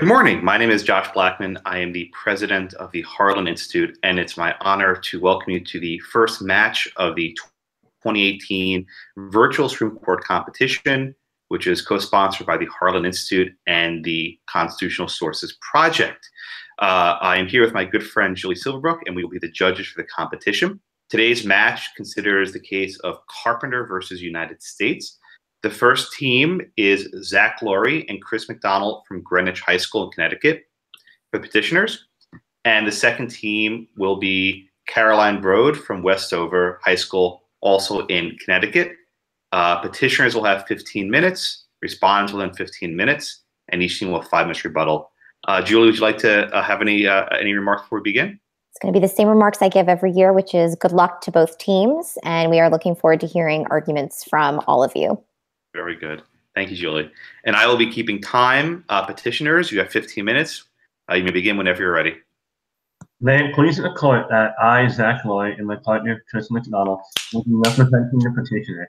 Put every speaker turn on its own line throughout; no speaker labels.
Good morning. My name is Josh Blackman. I am the president of the Harlan Institute, and it's my honor to welcome you to the first match of the 2018 Virtual Supreme Court Competition, which is co-sponsored by the Harlan Institute and the Constitutional Sources Project. I am here with my good friend Julie Silverbrook, and we will be the judges for the competition. Today's match considers the case of Carpenter versus United States. The first team is Zack and Chris McDonnell from Greenwich High School in Connecticut, the petitioners. And the second team will be Caroline Broude from Westover High School, also in Connecticut. Petitioners will have 15 minutes, respondents will have 15 minutes, and each team will have 5 minutes rebuttal. Julie, would you like to have any remarks before we begin?
It's going to be the same remarks I give every year, which is good luck to both teams, and we are looking forward to hearing arguments from all of you.
Very good. Thank you, Julie. And I will be keeping time. Petitioners, you have 15 minutes. You may begin whenever you're ready.
May it please the court that I, Zack, and my partner, Chris McDonnell, will be representing the petitioner,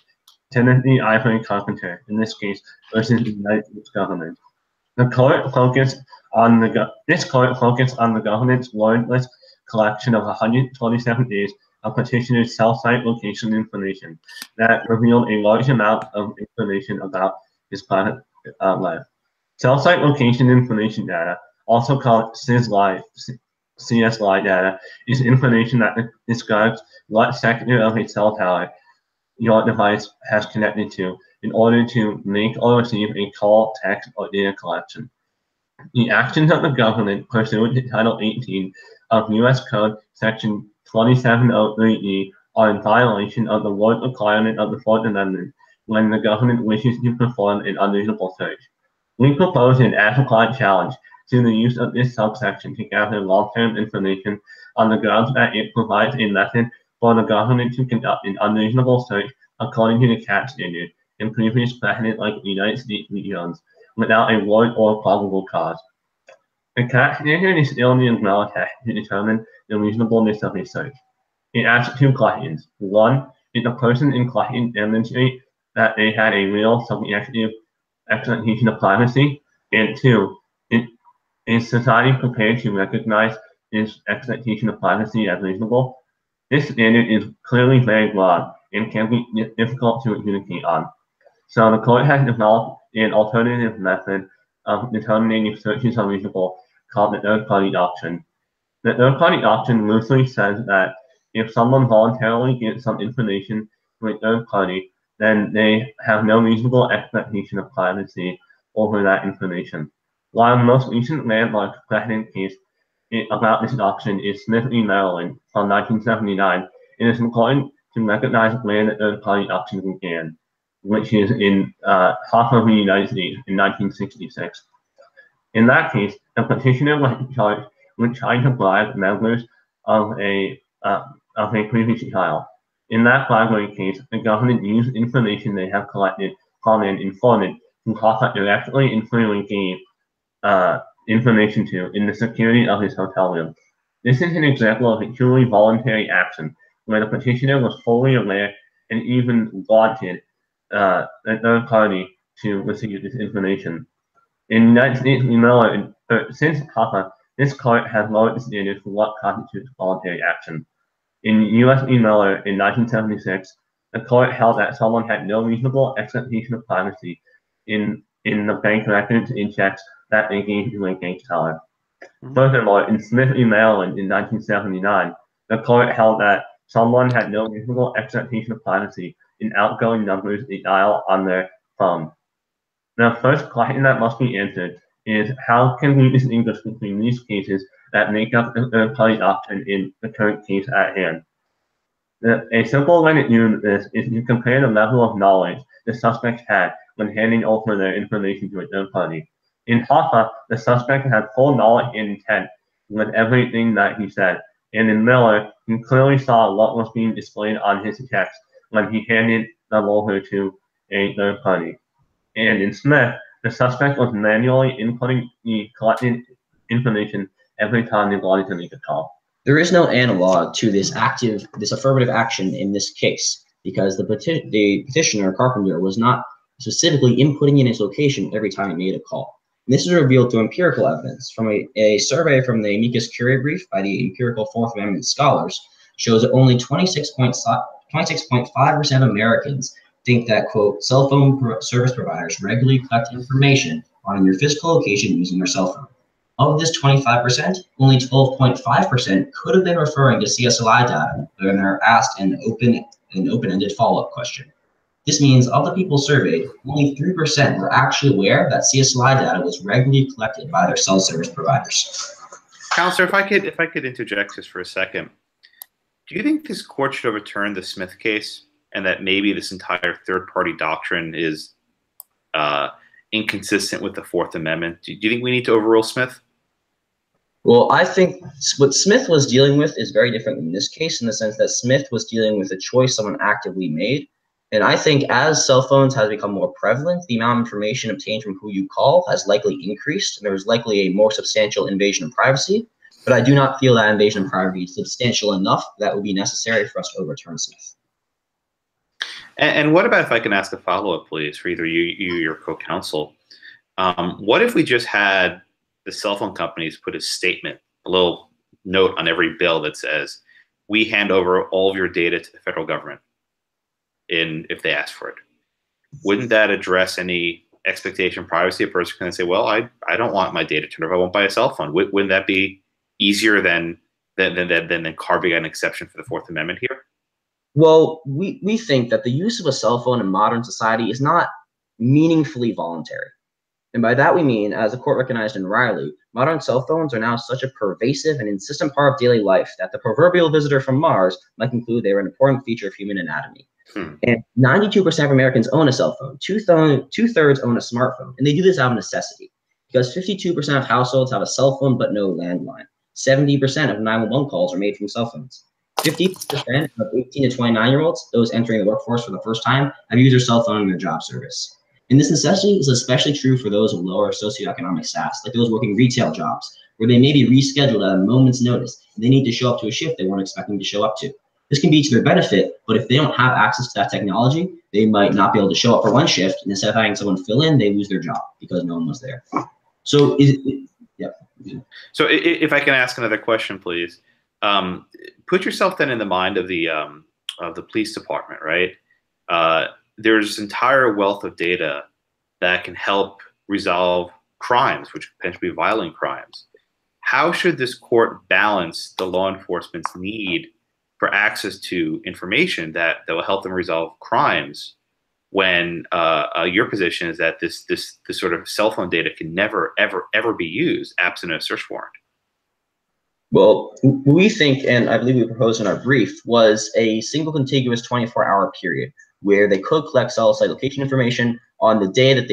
Timothy Ivory Carpenter, in this case, versus the United States government. This court focused on the government's warrantless collection of 127 days of petitioner's cell site location information that revealed a large amount of information about his private life. Cell site location information data, also called CSLI data, is information that describes what sector of a cell tower your device has connected to in order to make or receive a call, text, or data collection. The actions of the government pursuant to Title 18 of U.S. Code Section 2703E are in violation of the warrant requirement of the Fourth Amendment when the government wishes to perform an unreasonable search. We propose an as-applied challenge to the use of this subsection to gather long-term information on the grounds that it provides a method for the government to conduct an unreasonable search according to the CAT standard and previous precedent like the United States v. Jones without a warrant or probable cause. The CAT standard is still the umbrella test to determine the reasonableness of a search. It asks 2 questions. 1, did the person in question demonstrate that they had a real subjective expectation of privacy? And 2, is society prepared to recognize this expectation of privacy as reasonable? This standard is clearly very broad and can be difficult to adjudicate on. So the court has developed an alternative method of determining if searches are reasonable called the third-party doctrine. The third-party doctrine loosely says that if someone voluntarily gives some information to a third party, then they have no reasonable expectation of privacy over that information. While the most recent landmark precedent case about this doctrine is Smith v. Maryland from 1979, it is important to recognize where the third-party doctrine began, which is in Hoffa v. United States in 1966. In that case, the petitioner was charged with trying to bribe members of a previous trial. In that bribery case, the government used information they have collected from an informant who Hoffa directly and freely gave information to in the security of his hotel room. This is an example of a truly voluntary action where the petitioner was fully aware and even wanted a third party to receive this information. In the United States v. Miller, since Hoffa, this court has lowered the standard for what constitutes voluntary action. In U.S. v. Miller in 1976, the court held that someone had no reasonable expectation of privacy in the bank records and checks that they gave to a bank teller. Furthermore, in Smith v. Maryland in 1979, the court held that someone had no reasonable expectation of privacy in outgoing numbers they dial on their phone. The first question that must be answered is how can we distinguish between these cases that make up the third-party doctrine in the current case at hand? A simple way to do this is to compare the level of knowledge the suspects had when handing over their information to a third party. In Hoffa, the suspect had full knowledge and intent with everything that he said, and in Miller, he clearly saw what was being displayed on his text when he handed them over to a third party. And in Smith, the suspect was manually inputting the collected information every time they wanted to make a call.
There is no analog to this affirmative action in this case because the petitioner, Carpenter, was not specifically inputting in his location every time he made a call. This is revealed through empirical evidence from a survey from the amicus curiae brief by the empirical Fourth Amendment scholars shows that only 26.5% of Americans think that, quote, cell phone service providers regularly collect information on your physical location using their cell phone. Of this 25%, only 12.5% could have been referring to CSLI data when they're asked an open-ended follow-up question. This means of the people surveyed, only 3% were actually aware that CSLI data was regularly collected by their cell service providers.
Counselor, if I could interject just for a second, do you think this court should overturn the Smith case, and that maybe this entire third-party doctrine is inconsistent with the Fourth Amendment? Do you think we need to overrule Smith?
Well, I think what Smith was dealing with is very different in this case, in the sense that Smith was dealing with a choice someone actively made. And I think as cell phones have become more prevalent, the amount of information obtained from who you call has likely increased, and there is likely a more substantial invasion of privacy. But I do not feel that invasion of privacy is substantial enough that would be necessary for us to overturn Smith.
And what about, if I can ask a follow-up, please, for either you or your co-counsel? What if we just had the cell phone companies put a statement, a little note on every bill that says, we hand over all of your data to the federal government if they ask for it? Wouldn't that address any expectation of privacy? A person can say, well, I don't want my data turned over. I won't buy a cell phone. Wouldn't that be easier than carving an exception for the Fourth Amendment here?
Well, we think that the use of a cell phone in modern society is not meaningfully voluntary. And by that we mean, as the court recognized in Riley, modern cell phones are now such a pervasive and insistent part of daily life that the proverbial visitor from Mars might conclude they are an important feature of human anatomy. And 92% of Americans own a cell phone. Two-thirds own a smartphone. And they do this out of necessity, because 52% of households have a cell phone but no landline. 70% of 911 calls are made from cell phones. 50% of 18 to 29-year-olds, those entering the workforce for the first time, have used their cell phone in their job service. And this necessity is especially true for those with lower socioeconomic status, like those working retail jobs, where they may be rescheduled at a moment's notice, and they need to show up to a shift they weren't expecting to show up to. This can be to their benefit, but if they don't have access to that technology, they might not be able to show up for one shift, and instead of having someone fill in, they lose their job because no one was there. So, yeah.
So if I can ask another question, please. Put yourself then in the mind of the police department, right? There's entire wealth of data that can help resolve crimes, which could potentially be violent crimes. How should this court balance the law enforcement's need for access to information that will help them resolve crimes when your position is that this sort of cell phone data can never, ever be used absent a search warrant?
Well, we think, and I believe we proposed in our brief, was a single contiguous 24-hour period where they could collect cell site location information on the day that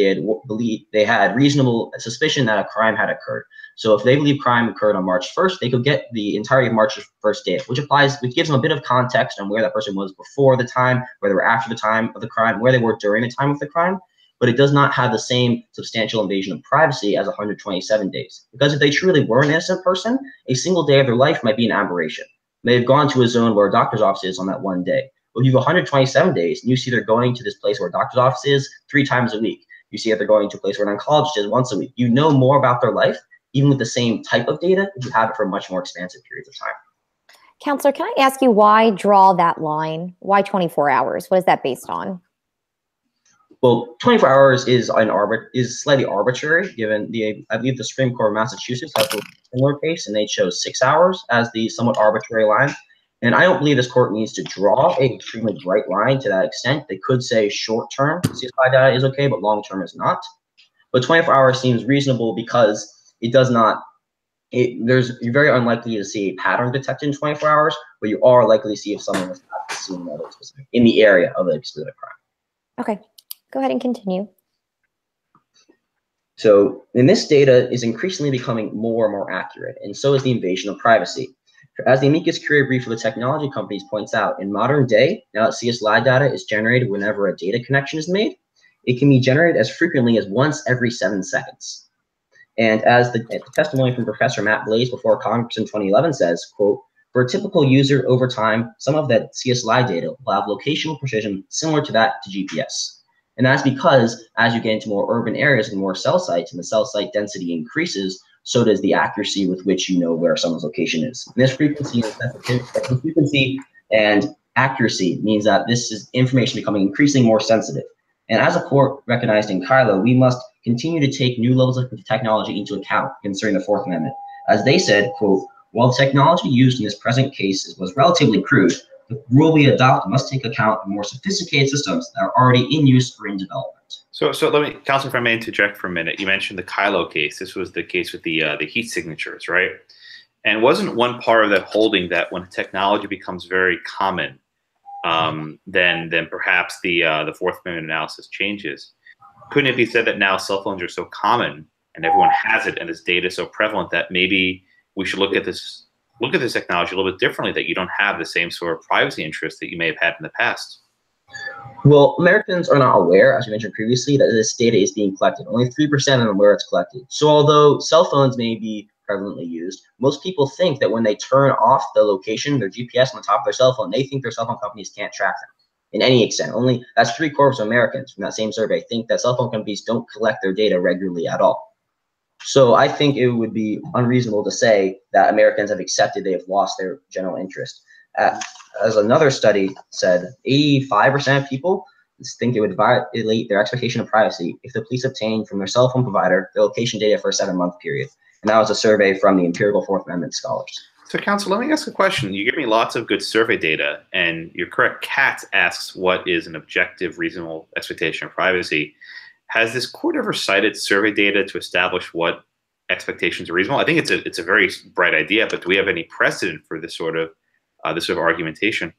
they had reasonable suspicion that a crime had occurred. So if they believe crime occurred on March 1st, they could get the entirety of March 1st data, which gives them a bit of context on where that person was before the time, where they were after the time of the crime, where they were during the time of the crime. But it does not have the same substantial invasion of privacy as 127 days. Because if they truly were an innocent person, a single day of their life might be an aberration. They have gone to a zone where a doctor's office is on that one day. But if you have 127 days, and you see they're going to this place where a doctor's office is 3 times a week. You see that they're going to a place where an oncologist is once a week. You know more about their life, even with the same type of data, if you have it for much more expansive periods of time.
Counselor, can I ask you why draw that line? Why 24 hours? What is that based on?
Well, 24 hours is slightly arbitrary, given I believe the Supreme Court of Massachusetts has a similar case, and they chose 6 hours as the somewhat arbitrary line. And I don't believe this court needs to draw an extremely bright line to that extent. They could say short-term CSI data is okay, but long-term is not. But 24 hours seems reasonable because it does not. You're very unlikely to see a pattern detected in 24 hours, but you are likely to see if someone was seen in the area of a specific crime.
Okay. Go ahead and continue.
So, and this data is increasingly becoming more and more accurate, and so is the invasion of privacy. As the amicus curiae brief for the technology companies points out, in modern day, now that CSLI data is generated whenever a data connection is made, it can be generated as frequently as once every 7 seconds. And as the testimony from Professor Matt Blaze before Congress in 2011 says, quote, for a typical user over time, some of that CSLI data will have locational precision similar to that to GPS. And that's because as you get into more urban areas and more cell sites and the cell site density increases, so does the accuracy with which you know where someone's location is. And this frequency and accuracy means that this is information becoming increasingly more sensitive. And as a court recognized in Kylo, we must continue to take new levels of technology into account concerning the Fourth Amendment. As they said, quote, while the technology used in this present case was relatively crude, the rule we adopt must take account of more sophisticated systems that are already in use or in development.
So let me, Counsel, if I may interject for a minute. You mentioned the Kylo case. This was the case with the heat signatures, right? And wasn't one part of that holding that when technology becomes very common, then perhaps the Fourth Amendment analysis changes? Couldn't it be said that now cell phones are so common and everyone has it and this data is so prevalent that maybe we should look at this technology a little bit differently, that you don't have the same sort of privacy interests that you may have had in the past?
Well, Americans are not aware, as you mentioned previously, that this data is being collected. Only 3% are aware it's collected. So although cell phones may be prevalently used, most people think that when they turn off the location, their GPS on the top of their cell phone, they think their cell phone companies can't track them in any extent. Only that's 3/4 of Americans from that same survey think that cell phone companies don't collect their data regularly at all. So I think it would be unreasonable to say that Americans have accepted they have lost their general interest. As another study said, 85% of people think it would violate their expectation of privacy if the police obtained from their cell phone provider their location data for a 7-month period. And that was a survey from the empirical Fourth Amendment scholars.
So, Counsel, let me ask a question. You give me lots of good survey data, and you're correct. Katz asks what is an objective, reasonable expectation of privacy. Has this court ever cited survey data to establish what expectations are reasonable? I think it's a very bright idea, but do we have any precedent for this sort of argumentation?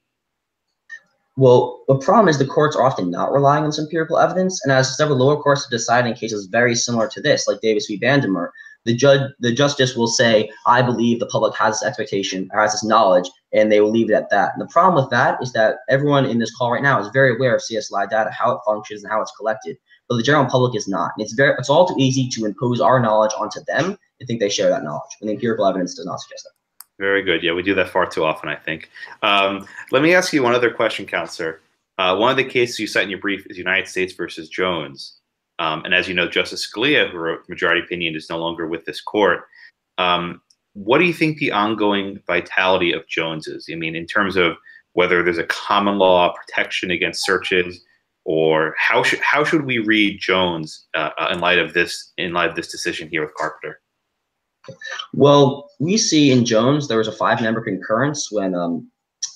Well, the problem is the courts are often not relying on this empirical evidence, and as several lower courts have decided in cases very similar to this, like Davis v. Vandermeer, the justice will say, I believe the public has this expectation, or has this knowledge, and they will leave it at that. And the problem with that is that everyone in this call right now is very aware of CSLI data, how it functions and how it's collected, but the general public is not. And it's all too easy to impose our knowledge onto them and think they share that knowledge, when the empirical evidence does not suggest that.
Very good. Yeah, we do that far too often, I think. Let me ask you one other question, Counselor. One of the cases you cite in your brief is United States versus Jones. And as you know, Justice Scalia, who wrote majority opinion, is no longer with this court. What do you think the ongoing vitality of Jones is? I mean, in terms of whether there's a common law protection against searches, or how should we read Jones in light of this decision here with Carpenter?
Well, we see in Jones there was a 5-member concurrence when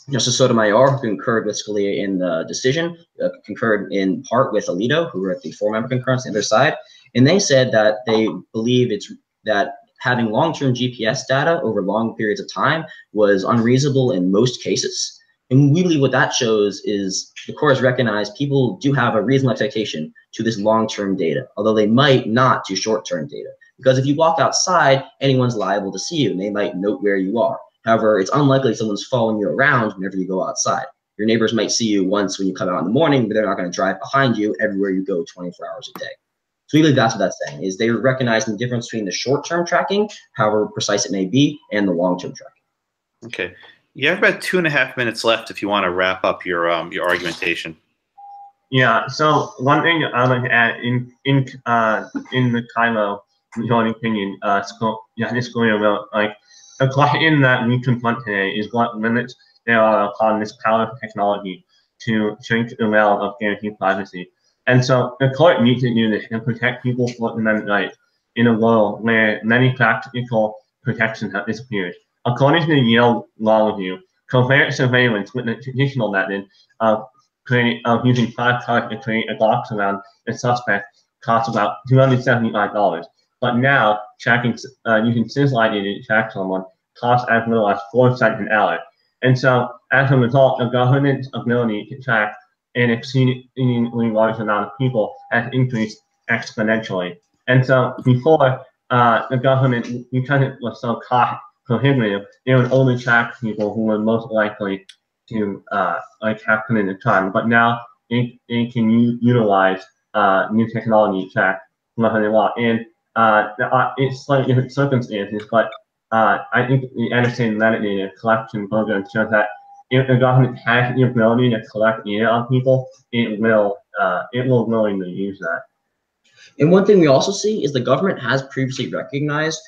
Justice Sotomayor, who concurred with Scalia in the decision, concurred in part with Alito, who wrote the 4-member concurrence on the other side, and they said that they believe that having long-term GPS data over long periods of time was unreasonable in most cases. And we believe what that shows is the court has recognized people do have a reasonable expectation to this long-term data, although they might not to short-term data. Because if you walk outside, anyone's liable to see you, and they might note where you are. However, it's unlikely someone's following you around whenever you go outside. Your neighbors might see you once when you come out in the morning, but they're not going to drive behind you everywhere you go 24 hours a day. So we believe that's what that's saying, is they recognize the difference between the short-term tracking, however precise it may be, and the long-term tracking.
Okay. You have about 2.5 minutes left if you want to wrap up your argumentation.
Yeah. So one thing I'd like to add in the Kylo majority opinion, it's going about like the question that we confront today is what limits there are upon this power of technology to shrink the realm of guaranteed privacy. And so the court needs to do this and protect people's Fourth Amendment rights in a world where many practical protections have disappeared. According to the Yale Law Review, covert surveillance with the traditional method of using 5 cards to create a box around a suspect costs about $275. But now, tracking using SysLine data to track someone costs as little as 4 cents an hour. And so, as a result, the government's ability to track an exceedingly large amount of people has increased exponentially. And so, before the government, because it was so cost prohibitive, it would only track people who were most likely to have committed a crime. But now, it can utilize new technology to track nothing law. And it's slightly different circumstances, but I think the annotated metadata collection program shows that if the government has the ability to collect data on people, it will it will willingly use that.
And one thing we also see is the government has previously recognized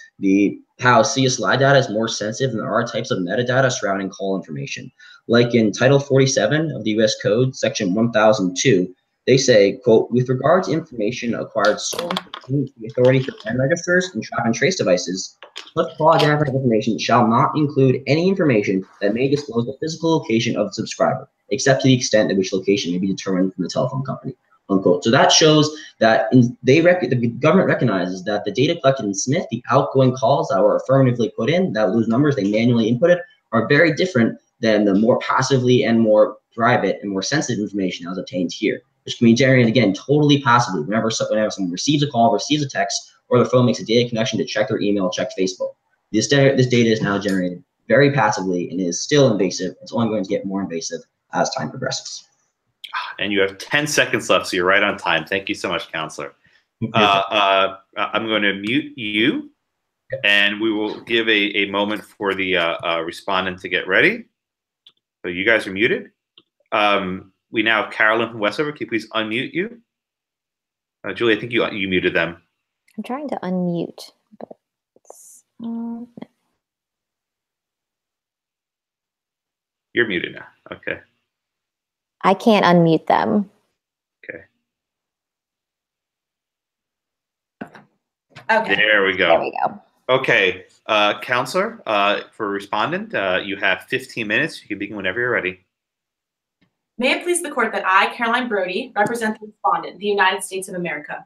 how CSLI data is more sensitive than there are types of metadata surrounding call information. Like in Title 47 of the U.S. Code, Section 1002, they say, quote, with regard to information acquired solely pursuant to the authority for pen registers and trap and trace devices, such call identifying information shall not include any information that may disclose the physical location of the subscriber, except to the extent at which location may be determined from the telephone company. Unquote. So that shows that the government recognizes that the data collected in Smith, the outgoing calls that were affirmatively put in, those numbers they manually inputted, are very different than the more passively and more private and more sensitive information that was obtained here, which can be generated, again, totally passively whenever someone receives a call, receives a text, or their phone makes a data connection to check their email, check Facebook. This data is now generated very passively and is still invasive. It's only going to get more invasive as time progresses.
And you have 10 seconds left, so you're right on time. Thank you so much, Counselor. I'm going to mute you, and we will give a moment for the respondent to get ready. So you guys are muted. We now have Carolyn from Westover. Can you please unmute you? Julie, I think you muted them.
I'm trying to unmute, but it's,
You're muted now. Okay.
I can't unmute them.
Okay.
Okay.
There we go.
There we go.
Okay. Counselor, for respondent, you have 15 minutes. You can begin whenever you're ready.
May it please the court that I, Caroline Broude, represent the respondent, the United States of America.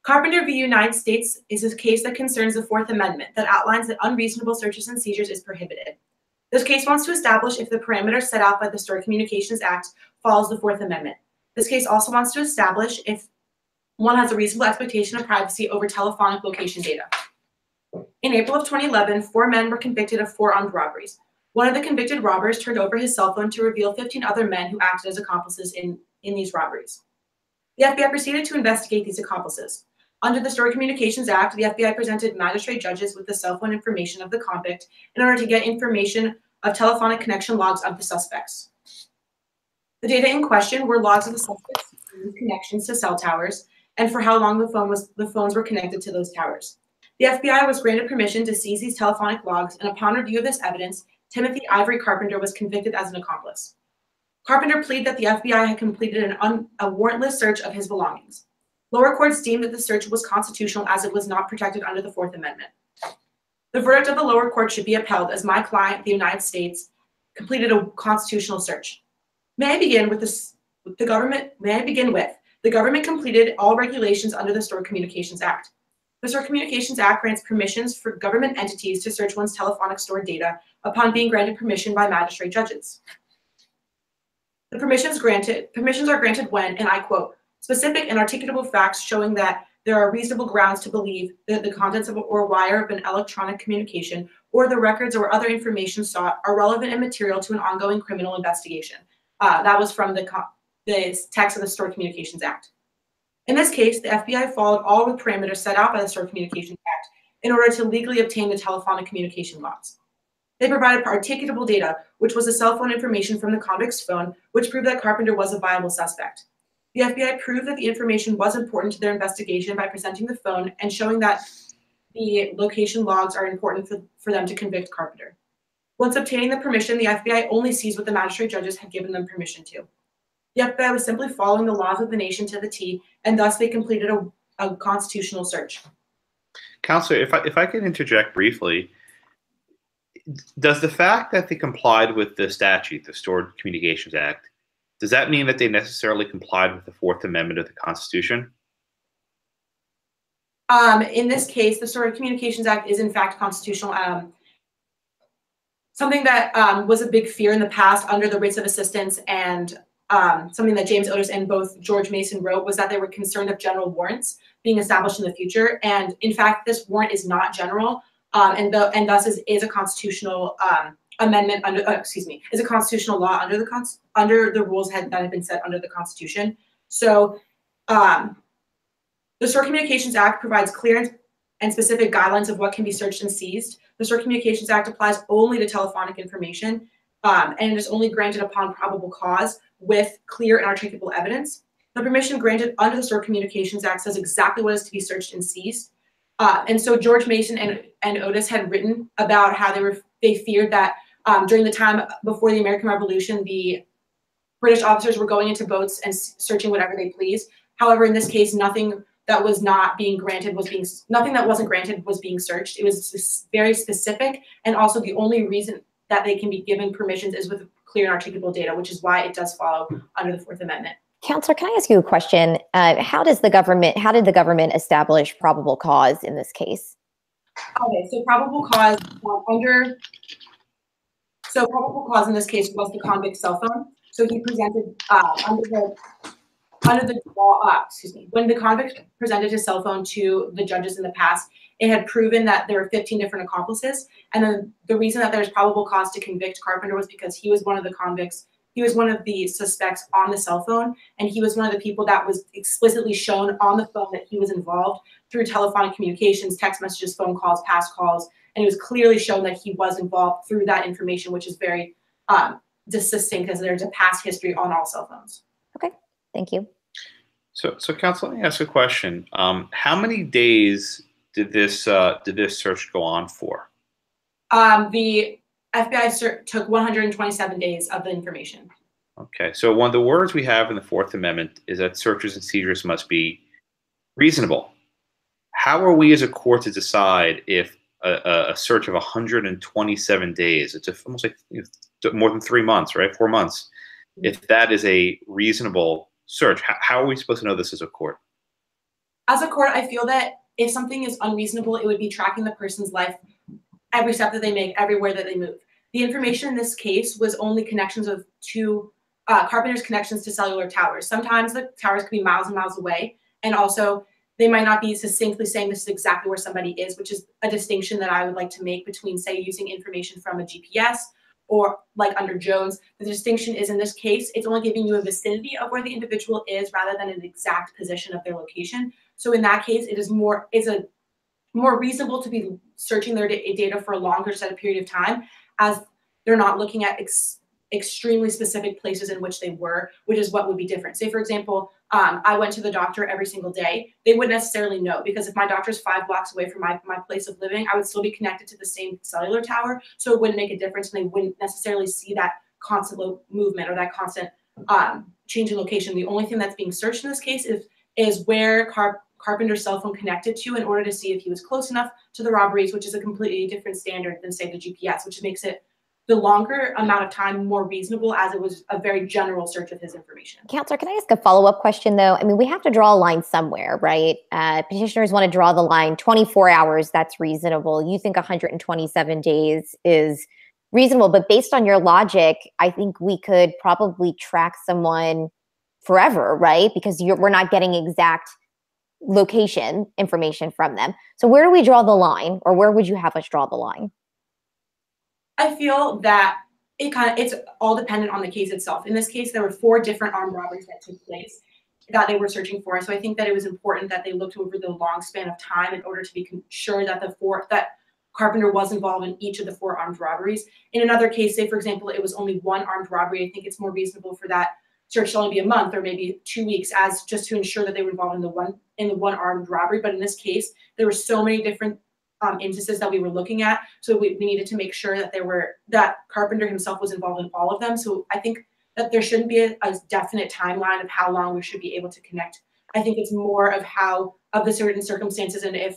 Carpenter v. United States is a case that concerns the Fourth Amendment that outlines that unreasonable searches and seizures is prohibited. This case wants to establish if the parameters set out by the Stored Communications Act follows the Fourth Amendment. This case also wants to establish if one has a reasonable expectation of privacy over telephonic location data. In April of 2011, 4 men were convicted of 4 armed robberies. One of the convicted robbers turned over his cell phone to reveal 15 other men who acted as accomplices in these robberies. The FBI proceeded to investigate these accomplices. Under the Stored Communications Act, the FBI presented magistrate judges with the cell phone information of the convict in order to get information of telephonic connection logs of the suspects. The data in question were logs of the suspects' connections to cell towers and for how long the phones were connected to those towers. The FBI was granted permission to seize these telephonic logs, and upon review of this evidence, Timothy Ivory Carpenter was convicted as an accomplice. Carpenter pleaded that the FBI had completed a warrantless search of his belongings. Lower courts deemed that the search was constitutional as it was not protected under the Fourth Amendment. The verdict of the lower court should be upheld as my client, the United States, completed a constitutional search. May I begin with the government completed all regulations under the Stored Communications Act. The Stored Communications Act grants permissions for government entities to search one's telephonic stored data upon being granted permission by magistrate judges. The permissions are granted when, and I quote, specific and articulable facts showing that there are reasonable grounds to believe that the contents of or wire of an electronic communication or the records or other information sought are relevant and material to an ongoing criminal investigation. That was from the text of the Stored Communications Act. In this case, the FBI followed all the parameters set out by the Stored Communications Act in order to legally obtain the telephonic communication logs. They provided articulable data, which was the cell phone information from the convict's phone, which proved that Carpenter was a viable suspect. The FBI proved that the information was important to their investigation by presenting the phone and showing that the location logs are important for them to convict Carpenter. Once obtaining the permission, the FBI only sees what the magistrate judges had given them permission to. The FBI was simply following the laws of the nation to the T, and thus they completed a constitutional search.
Counselor, if I could interject briefly, does the fact that they complied with the statute, the Stored Communications Act, does that mean that they necessarily complied with the Fourth Amendment of the Constitution?
In this case, the Stored Communications Act is in fact constitutional. Something that was a big fear in the past under the writs of assistance and something that James Otis and both George Mason wrote was that they were concerned of general warrants being established in the future. And in fact, this warrant is not general, and thus is a constitutional amendment under, is a constitutional law under the rules that have been set under the Constitution. So the Stored Communications Act provides clear and specific guidelines of what can be searched and seized. The Stored Communications Act applies only to telephonic information, and it is only granted upon probable cause with clear and articulable evidence. The permission granted under the Stored Communications Act says exactly what is to be searched and seized. And so George Mason and Otis had written about how they feared that during the time before the American Revolution, the British officers were going into boats and searching whatever they pleased. However, in this case, nothing that was not being granted nothing that wasn't granted was being searched. It was very specific, and also the only reason that they can be given permissions is with clear and articulable data, which is why it does follow under the Fourth Amendment.
Counselor, can I ask you a question? How did the government establish probable cause in this case?
Okay, so probable cause probable cause in this case was the convict's cell phone. So he presented under the law, when the convict presented his cell phone to the judges in the past, it had proven that there were 15 different accomplices. And then the reason that there's probable cause to convict Carpenter was because he was one of the convicts. He was one of the suspects on the cell phone, and he was one of the people that was explicitly shown on the phone that he was involved through telephonic communications, text messages, phone calls, past calls, and it was clearly shown that he was involved through that information, which is very distinct because there's a past history on all cell phones.
Okay, thank you.
So counsel, let me ask a question. How many days did this search go on for?
The FBI took 127 days of the information.
Okay, so one of the words we have in the Fourth Amendment is that searches and seizures must be reasonable. How are we as a court to decide if a search of 127 days, it's almost like more than 3 months, right? 4 months, if that is a reasonable search? How are we supposed to know this as a court?
As a court, I feel that if something is unreasonable, it would be tracking the person's life every step that they make, everywhere that they move. The information in this case was only connections to Carpenter's connections to cellular towers. Sometimes the towers could be miles and miles away, and also they might not be succinctly saying this is exactly where somebody is, which is a distinction that I would like to make between, say, using information from a GPS or like under Jones. The distinction is in this case, it's only giving you a vicinity of where the individual is rather than an exact position of their location. So in that case, it's more reasonable to be searching their data for a longer set of period of time, as they're not looking at extremely specific places in which they were, which is what would be different. Say, for example, I went to the doctor every single day. They wouldn't necessarily know, because if my doctor's 5 blocks away from my place of living, I would still be connected to the same cellular tower. So it wouldn't make a difference, and they wouldn't necessarily see that constant movement or that constant change in location. The only thing that's being searched in this case is where Carpenter's cell phone connected to, in order to see if he was close enough to the robberies, which is a completely different standard than, say, the GPS, which makes it the longer amount of time more reasonable, as it was a very general search of his information.
Counselor, can I ask a follow-up question, though? I mean, we have to draw a line somewhere, right? Petitioners want to draw the line 24 hours. That's reasonable. You think 127 days is reasonable, but based on your logic, I think we could probably track someone forever, right? Because we're not getting exact location information from them. So where do we draw the line, or where would you have us draw the line?
I feel that it's all dependent on the case itself. In this case, there were 4 different armed robberies that took place that they were searching for. So I think that it was important that they looked over the long span of time in order to be sure that that Carpenter was involved in each of the 4 armed robberies. In another case, say, for example, it was only 1 armed robbery, I think it's more reasonable for that search to only be a month or maybe 2 weeks, as just to ensure that they were involved in the one armed robbery. But in this case, there were so many different instances that we were looking at, so we needed to make sure that Carpenter himself was involved in all of them. So I think that there shouldn't be a definite timeline of how long we should be able to connect. I think it's more of the certain circumstances and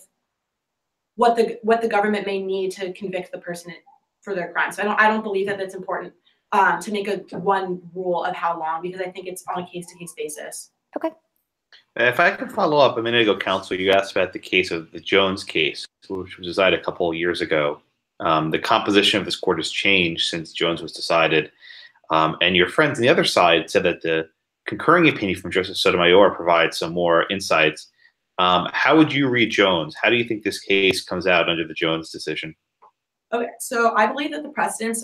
what the government may need to convict the person for their crime. So I don't believe that that's important to make one rule of how long, because I think it's on a case-to-case basis.
Okay.
If I could follow up, a minute ago, counsel, you asked about the case of the Jones case, which was decided a couple of years ago. The composition of this court has changed since Jones was decided. And your friends on the other side said that the concurring opinion from Justice Sotomayor provides some more insights. How would you read Jones? How do you think this case comes out under the Jones decision?
Okay, so I believe that the precedents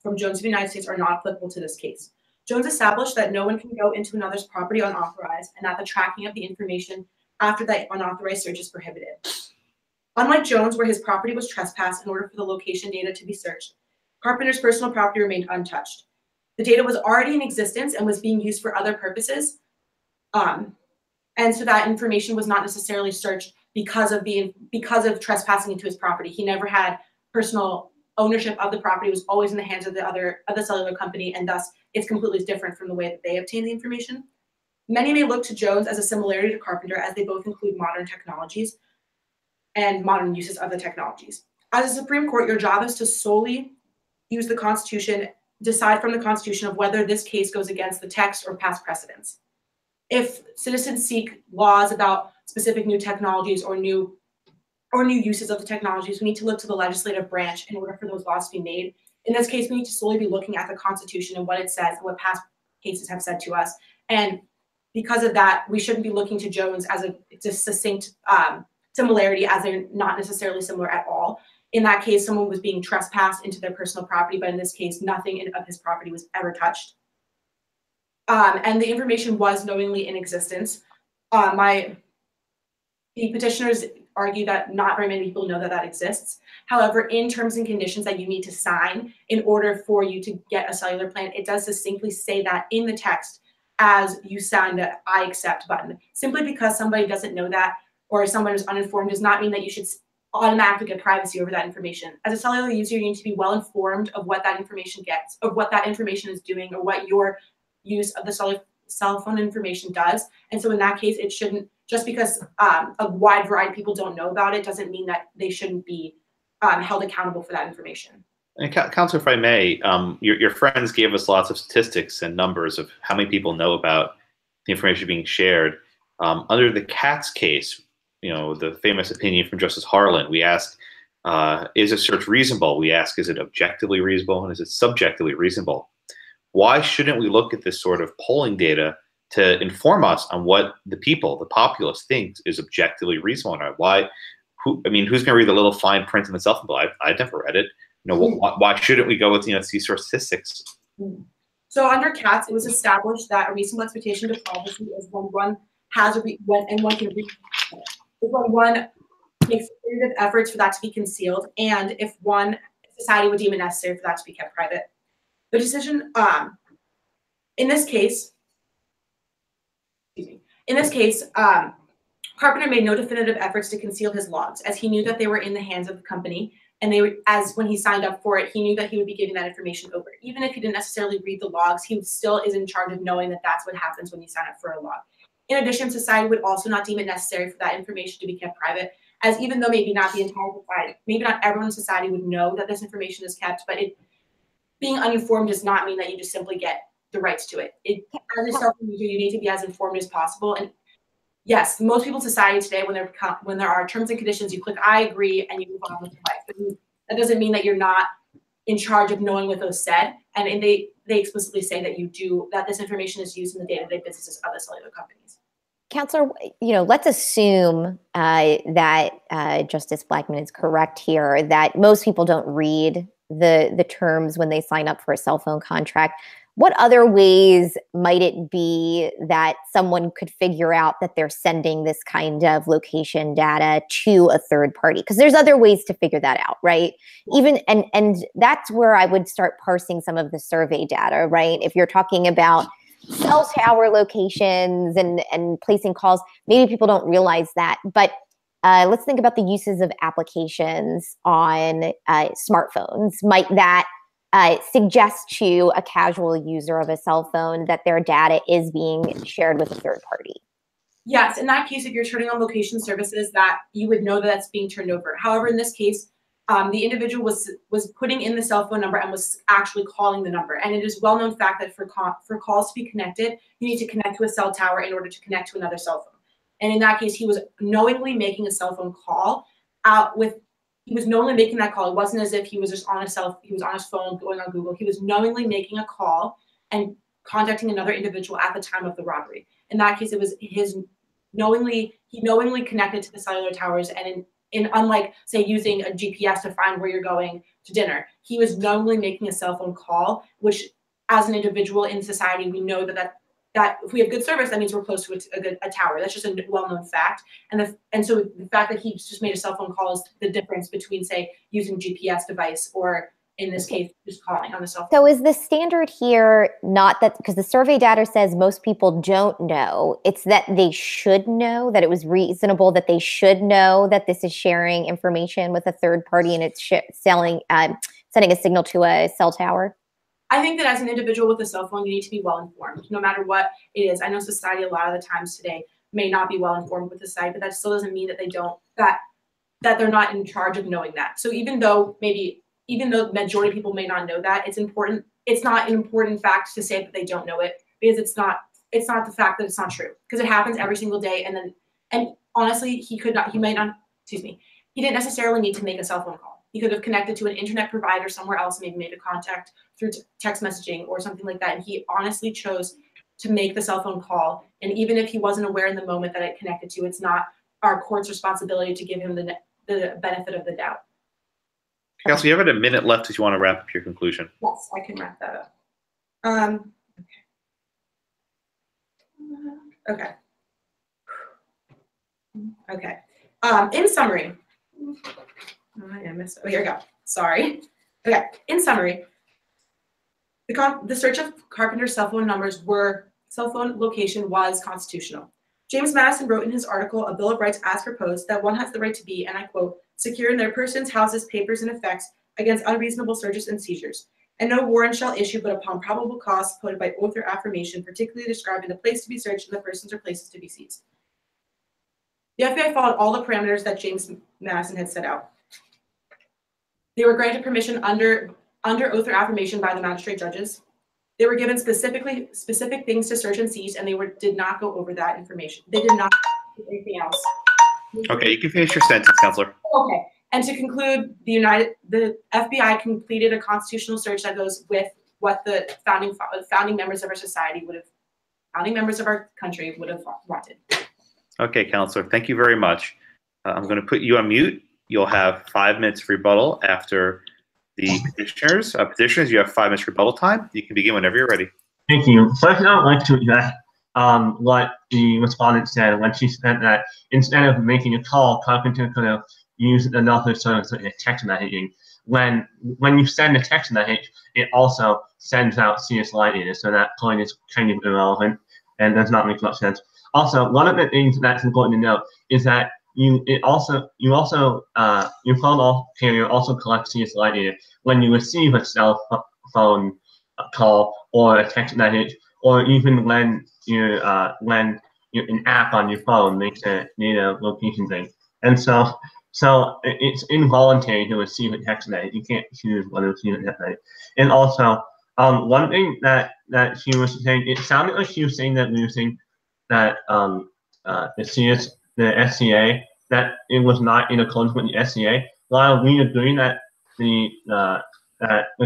from Jones v. United States are not applicable to this case. Jones established that no one can go into another's property unauthorized, and that the tracking of the information after that unauthorized search is prohibited. Unlike Jones, where his property was trespassed in order for the location data to be searched, Carpenter's personal property remained untouched. The data was already in existence and was being used for other purposes. And so that information was not necessarily searched because of trespassing into his property. He never had personal ownership of the property. It was always in the hands of the cellular company, and thus it's completely different from the way that they obtained the information. Many may look to Jones as a similarity to Carpenter, as they both include modern technologies and modern uses of the technologies. As a Supreme Court, your job is to solely use the Constitution, decide from the Constitution of whether this case goes against the text or past precedents. If citizens seek laws about specific new technologies or new uses of the technologies, we need to look to the legislative branch in order for those laws to be made. In this case, we need to solely be looking at the Constitution and what it says and what past cases have said to us. And because of that, we shouldn't be looking to Jones as a succinct similarity, as they're not necessarily similar at all. In that case, someone was being trespassed into their personal property, but in this case, nothing of his property was ever touched. And the information was knowingly in existence. The petitioners argue that not very many people know that that exists. However, in terms and conditions that you need to sign in order for you to get a cellular plan, it does distinctly say that in the text as you sign the I accept button. Simply because somebody doesn't know that or someone is uninformed does not mean that you should automatically get privacy over that information. As a cellular user, you need to be well informed of what that information gets, of what that information is doing, or what your use of the cell phone information does. And so in that case, it shouldn't, just because a wide variety of people don't know about it, doesn't mean that they shouldn't be held accountable for that information.
And Counselor, if I may, your friends gave us lots of statistics and numbers of how many people know about the information being shared. Under the Katz case, the famous opinion from Justice Harlan, we asked, is a search reasonable? We ask, is it objectively reasonable, and is it subjectively reasonable? Why shouldn't we look at this sort of polling data to inform us on what the populace thinks is objectively reasonable? Who's going to read the little fine print in the cell phone bill? I've never read it. Why shouldn't we go with these sort of statistics?
So under Katz, it was established that a reasonable expectation to privacy is when one has when one makes creative efforts for that to be concealed, and if society would deem it necessary for that to be kept private. The decision in this case, Carpenter made no definitive efforts to conceal his logs, as he knew that they were in the hands of the company, and when he signed up for it, he knew that he would be giving that information over. Even if he didn't necessarily read the logs, he still is in charge of knowing that that's what happens when you sign up for a log. In addition, society would also not deem it necessary for that information to be kept private, as even though maybe not the entire society, maybe not everyone in society would know that this information is kept, but being uninformed does not mean that you just simply get the rights to it. As a cell phone user, you need to be as informed as possible. And yes, most people in society today, when there are terms and conditions, you click I agree and you move on with your life. But that doesn't mean that you're not in charge of knowing what those said. And they explicitly say that this information is used in the day-to-day businesses of the cellular companies.
Counselor, let's assume that Justice Blackmun is correct here, that most people don't read the terms when they sign up for a cell phone contract. What other ways might it be that someone could figure out that they're sending this kind of location data to a third party? Because there's other ways to figure that out, right? And that's where I would start parsing some of the survey data, right? If you're talking about cell tower locations and placing calls, maybe people don't realize that. But let's think about the uses of applications on smartphones. Might that suggest to a casual user of a cell phone that their data is being shared with a third party?
Yes, in that case, if you're turning on location services, that you would know that that's being turned over. However, in this case, the individual was putting in the cell phone number and was actually calling the number. And it is well-known fact that for calls to be connected, you need to connect to a cell tower in order to connect to another cell phone. And in that case, he was knowingly making a cell phone call he was knowingly making that call. It wasn't as if he was just he was on his phone going on Google. He was knowingly making a call and contacting another individual at the time of the robbery. In that case, it was he knowingly connected to the cellular towers, and in unlike, say, using a GPS to find where you're going to dinner, he was knowingly making a cell phone call, which as an individual in society, we know that if we have good service, that means we're close to a tower. That's just a well-known fact. And so the fact that he just made a cell phone call is the difference between, say, using a GPS device or in this case, just calling on the cell phone.
So is the standard here not that, because the survey data says most people don't know, it's that they should know, that it was reasonable that they should know that this is sharing information with a third party and it's sending a signal to a cell tower?
I think that as an individual with a cell phone, you need to be well informed, no matter what it is. I know society a lot of the times today may not be well informed with the site, but that still doesn't mean that they don't, that they're not in charge of knowing that. So even though the majority of people may not know that, it's important. It's not an important fact to say that they don't know it, because it's not the fact that it's not true, because it happens every single day. And honestly, he didn't necessarily need to make a cell phone call. He could have connected to an internet provider somewhere else, maybe made a contact through text messaging or something like that. And he honestly chose to make the cell phone call. And even if he wasn't aware in the moment that it connected to, it's not our court's responsibility to give him the benefit of the doubt.
Counsel, you have a minute left if you want to wrap up your conclusion.
Yes, I can wrap that up. Okay. In summary, here we go. Sorry. Okay. In summary, the search of Carpenter's cell phone location was constitutional. James Madison wrote in his article, A Bill of Rights as Proposed, that one has the right to be, and I quote, secure in their persons, houses, papers, and effects against unreasonable searches and seizures. And no warrant shall issue but upon probable cause supported by oath or affirmation, particularly describing the place to be searched and the persons or places to be seized. The FBI followed all the parameters that James Madison had set out. They were granted permission under oath or affirmation by the magistrate judges. They were given specific things to search and seize, and they did not go over that information. They did not do anything else.
Okay, you can finish your sentence, Counselor.
Okay, and to conclude, the FBI completed a constitutional search that goes with what the founding members of our society founding members of our country would have wanted. Okay,
Counselor, thank you very much. I'm going to put you on mute. You'll have 5 minutes rebuttal after the petitioners. Petitioners, you have 5 minutes rebuttal time. You can begin whenever you're ready.
Thank you. First, I would like to address what the respondent said when she said that instead of making a call, Carpenter could have used another service like text messaging. When you send a text message, it also sends out CS line data, so that point is kind of irrelevant and does not make much sense. Also, one of the things that's important to note is that your phone carrier also collects CS line data when you receive a cell phone call or a text message, or even when an app on your phone makes a data location thing. And so it's involuntary to receive a text message. You can't choose whether to receive a text message. And also, one thing that she was saying, it sounded like she was saying that we were saying that the SCA, that it was not in accordance with the SCA. While we agree that the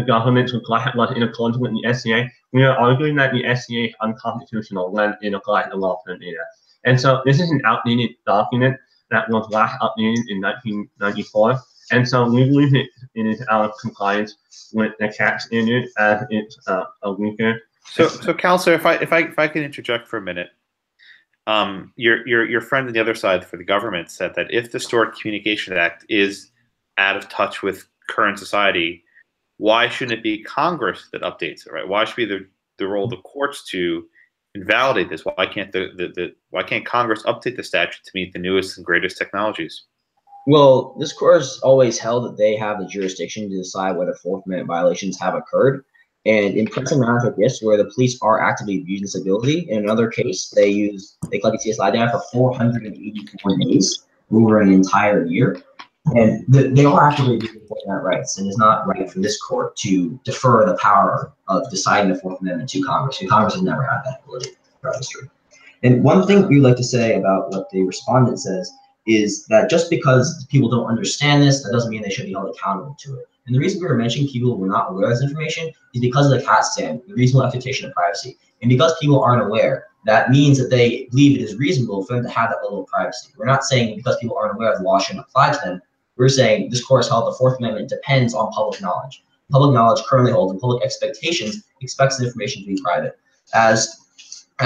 government's requirement was in accordance with the SCA, we are arguing that the SCA is unconstitutional when it applies to long-term data. And so this is an outdated document that was last updated in 1994. And so we believe it is out of compliance with the CAT standard as it's a weaker.
So Counselor, if I can interject for a minute. Your friend on the other side for the government said that if the Stored Communications Act is out of touch with current society, why shouldn't it be Congress that updates it, right? Why should be the role of the courts to invalidate this? Why can't why can't Congress update the statute to meet the newest and greatest technologies?
Well, this court has always held that they have the jurisdiction to decide whether Fourth Amendment violations have occurred. And in present matters like this, where the police are actively abusing this ability, in another case, they collected CSI data for 484 days over an entire year. And they are actively abusing Fourth rights, and it's not right for this court to defer the power of deciding the Fourth Amendment to Congress. And Congress has never had that ability throughout history. And one thing we like to say about what the respondent says is that just because people don't understand this, that doesn't mean they should be held accountable to it. And the reason we were mentioning people who were not aware of this information is because of the CAT stand, the reasonable expectation of privacy. And because people aren't aware, that means that they believe it is reasonable for them to have that level of privacy. We're not saying because people aren't aware of the law shouldn't apply to them. We're saying this court has held the Fourth Amendment depends on public knowledge. Public knowledge currently holds, and public expectations expects the information to be private. As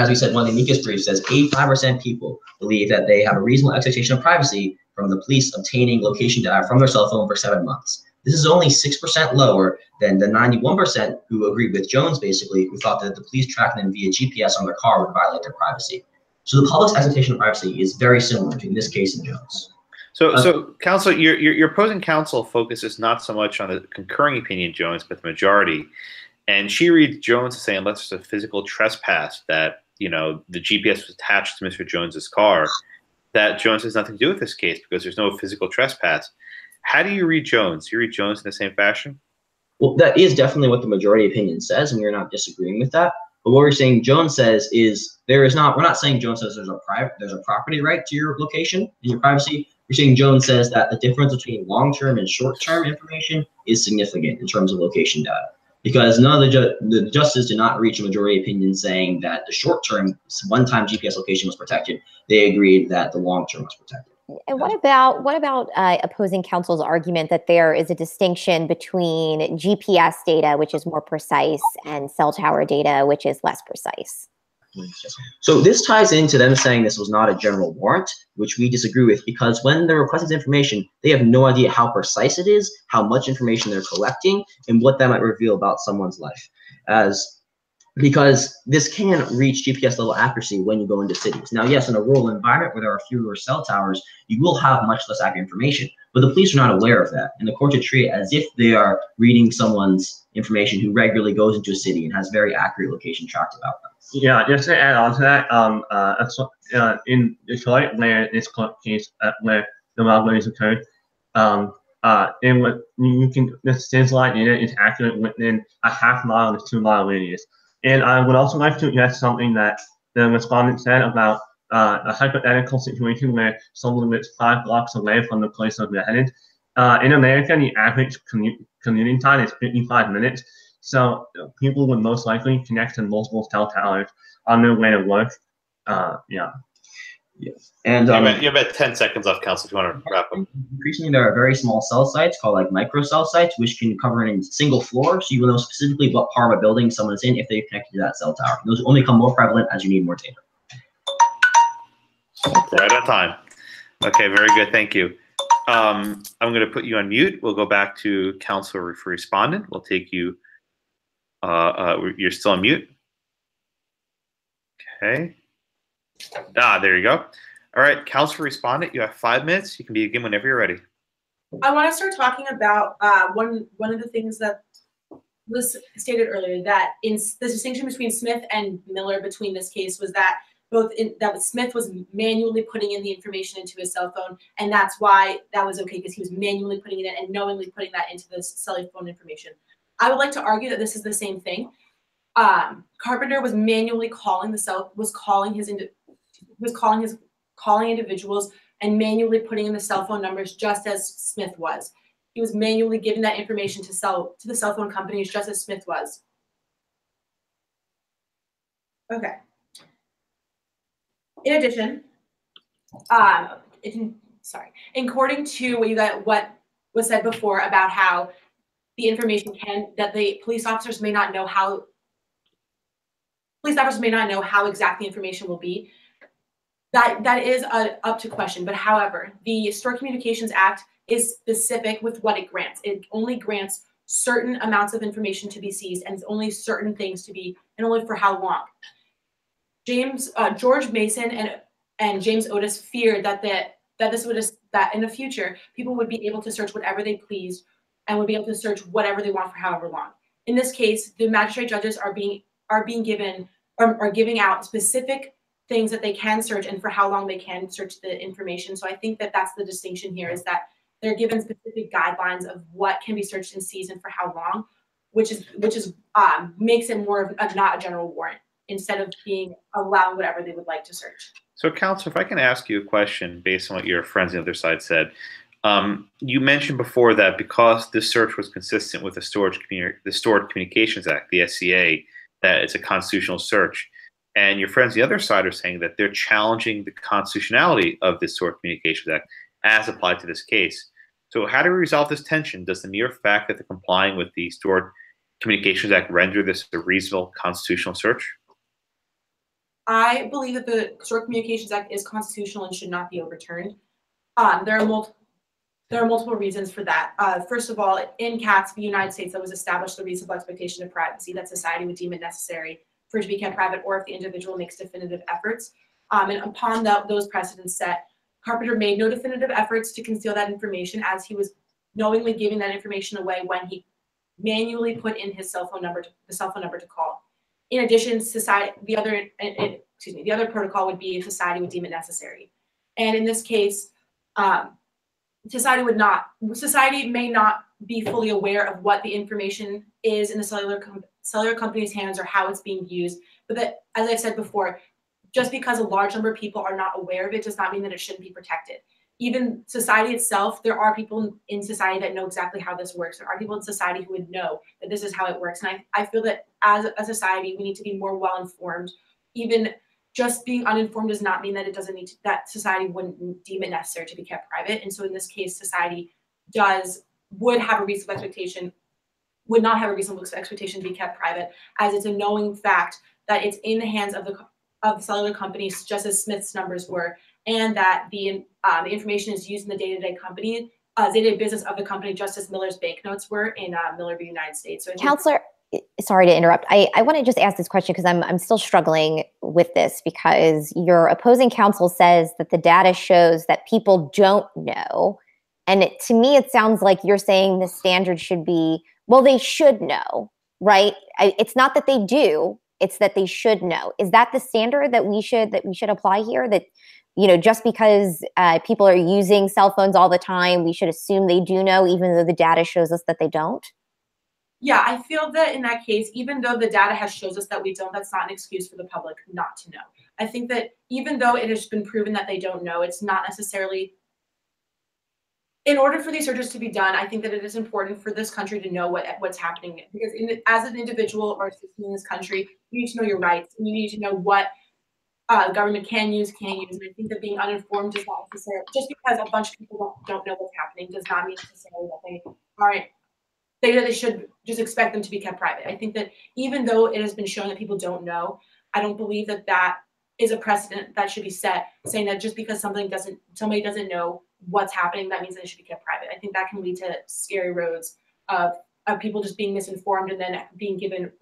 we said, one of the amicus briefs says 85% people believe that they have a reasonable expectation of privacy from the police obtaining location data from their cell phone for 7 months. This is only 6% lower than the 91% who agreed with Jones, basically, who thought that the police tracking them via GPS on their car would violate their privacy. So the public's expectation of privacy is very similar between this case and Jones.
So counsel, your opposing counsel focuses not so much on the concurring opinion Jones, but the majority. And she reads Jones as saying, unless there's a physical trespass that, the GPS was attached to Mr. Jones's car, that Jones has nothing to do with this case because there's no physical trespass. How do you read Jones? Do you read Jones in the same fashion?
Well, that is definitely what the majority opinion says, and we're not disagreeing with that. But what we're saying Jones says is we're not saying Jones says there's a property right to your location and your privacy. We're saying Jones says that the difference between long-term and short-term information is significant in terms of location data. Because none of the justices did not reach a majority opinion saying that the short-term one-time GPS location was protected. They agreed that the long-term was protected.
And what about opposing counsel's argument that there is a distinction between GPS data, which is more precise, and cell tower data, which is less precise?
So this ties into them saying this was not a general warrant, which we disagree with, because when they're requesting information, they have no idea how precise it is, how much information they're collecting, and what that might reveal about someone's life. Because this can reach GPS level accuracy when you go into cities. Now, yes, in a rural environment where there are fewer cell towers, you will have much less accurate information, but the police are not aware of that. And the court should treat it as if they are reading someone's information who regularly goes into a city and has very accurate location tracked about them.
Yeah, just to add on to that, in Detroit, where this court case, where the robberies occurred, and what you can, the sense line in it is accurate within a half-mile to 2-mile radius. And I would also like to address something that the respondent said about a hypothetical situation where someone lives 5 blocks away from the place of their headed. In America, the average commuting time is 55 minutes. So people would most likely connect to multiple cell towers on their way to work. Yeah.
And
you have about 10 seconds left, counsel, if you want to wrap up.
Increasingly, there are very small cell sites called like microcell sites, which can cover in single floor, so you will know specifically what part of a building someone is in if they connect to that cell tower. Those only become more prevalent as you need more data.
Right on time. Okay, very good. Thank you. I'm going to put you on mute. We'll go back to counsel for respondent. We'll take you. You're still on mute. Okay. There you go. All right, counsel for respondent, you have 5 minutes. You can begin whenever you're ready.
I want to start talking about one of the things that was stated earlier, that in the distinction between Smith and Miller between this case was that Smith was manually putting in the information into his cell phone, and that's why that was okay, because he was manually putting it in and knowingly putting that into the cell phone information. I would like to argue that this is the same thing. Carpenter was manually calling calling individuals and manually putting in the cell phone numbers just as Smith was. He was manually giving that information to the cell phone companies just as Smith was. Okay. In addition, according to what was said before about how the information that the police officers may not know how exact the information will be. That is up to question. But however, the Stored Communications Act is specific with what it grants. It only grants certain amounts of information to be seized, and it's only certain things to be, and only for how long. George Mason and James Otis feared that in the future people would be able to search whatever they pleased and would be able to search whatever they want for however long. In this case, the magistrate judges are giving out specific things that they can search and for how long they can search the information. So I think that that's the distinction here, is that they're given specific guidelines of what can be searched and seized and for how long, which makes it more of not a general warrant, instead of allowing whatever they would like to search.
So, counsel, if I can ask you a question based on what your friends on the other side said. You mentioned before that because this search was consistent with the Stored Communications Act, the SCA, that it's a constitutional search. And your friends on the other side are saying that they're challenging the constitutionality of this Stored Communications Act as applied to this case. So how do we resolve this tension? Does the mere fact that they're complying with the Stored Communications Act render this a reasonable constitutional search?
I believe that the Stored Communications Act is constitutional and should not be overturned. There are multiple. There are multiple reasons for that. First of all, in Katz v. United States, that was established the reasonable expectation of privacy that society would deem it necessary for it to be kept private, or if the individual makes definitive efforts. And upon those precedents set, Carpenter made no definitive efforts to conceal that information, as he was knowingly giving that information away when he manually put in his cell phone number, the cell phone number to call. In addition, the other protocol would be if society would deem it necessary. And in this case, society may not be fully aware of what the information is in the cellular company's hands or how it's being used. But that, as I said before, just because a large number of people are not aware of it does not mean that it shouldn't be protected. Even society itself, there are people in society that know exactly how this works. There are people in society who would know that this is how it works. And I feel that as a society, we need to be more well-informed. Even just being uninformed does not mean that it doesn't need to, that society wouldn't deem it necessary to be kept private. And so in this case, society would not have a reasonable expectation to be kept private, as it's a knowing fact that it's in the hands of the cellular companies, just as Smith's numbers were, and that the information is used in the day-to-day business of the company, just as Miller's banknotes were in Miller v. United States. So
Counselor, sorry to interrupt. I want to just ask this question because I'm still struggling with this, because your opposing counsel says that the data shows that people don't know. And to me, it sounds like you're saying the standard should be, well, they should know, right? It's not that they do, it's that they should know. Is that the standard that we should apply here? That, just because people are using cell phones all the time, we should assume they do know, even though the data shows us that they don't?
Yeah, I feel that in that case, even though the data shows us that we don't, that's not an excuse for the public not to know. I think that even though it has been proven that they don't know, it's not necessarily, in order for these searches to be done, I think that it is important for this country to know what's happening. Because as an individual or a citizen in this country, you need to know your rights, and you need to know what government can use, can't use. And I think that being uninformed is not necessarily, just because a bunch of people don't know what's happening does not mean necessarily that they should just expect them to be kept private. I think that even though it has been shown that people don't know, I don't believe that that is a precedent that should be set, saying that just because somebody doesn't know what's happening, that means that it should be kept private. I think that can lead to scary roads of people just being misinformed and then being given,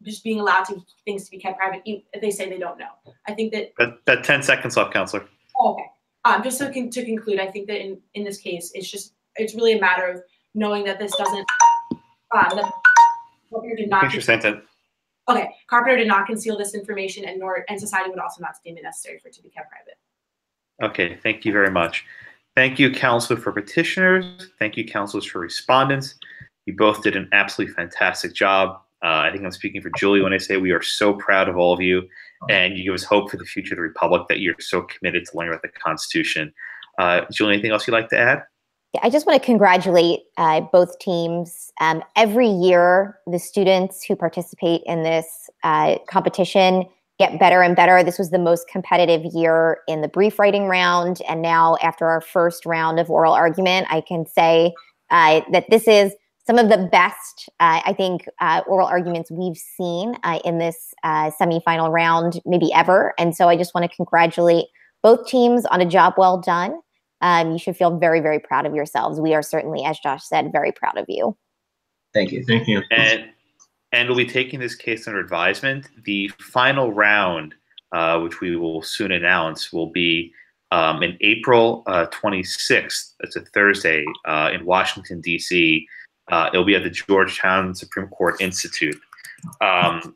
just being allowed things to be kept private if they say they don't know. I think that 10 seconds left, Counselor. Oh, okay. Just to conclude, I think that in this case, it's really a matter of knowing that this doesn't. That Carpenter did not. Your sentence. Okay, Carpenter did not conceal this information, and society would also not deem it necessary for it to be kept private.
Okay, thank you very much. Thank you, Counselor, for petitioners. Thank you, counselors, for respondents. You both did an absolutely fantastic job. I think I'm speaking for Julie when I say we are so proud of all of you, and you give us hope for the future of the Republic that you're so committed to learning about the Constitution. Julie, anything else you'd like to add?
I just want to congratulate both teams. Every year, the students who participate in this competition get better and better. This was the most competitive year in the brief writing round. And now, after our first round of oral argument, I can say that this is some of the best, I think, oral arguments we've seen in this semifinal round, maybe ever. And so I just want to congratulate both teams on a job well done. You should feel very, very proud of yourselves. We are certainly, as Josh said, very proud of you.
Thank you.
Thank you.
And we'll be taking this case under advisement. The final round, which we will soon announce, will be in April 26th. That's a Thursday in Washington, D.C. It'll be at the Georgetown Supreme Court Institute.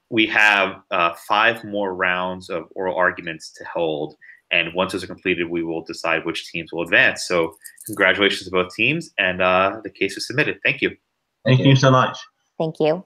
We have 5 more rounds of oral arguments to hold. And once those are completed, we will decide which teams will advance. So congratulations to both teams, and the case is submitted. Thank you.
Thank you so much.
Thank you.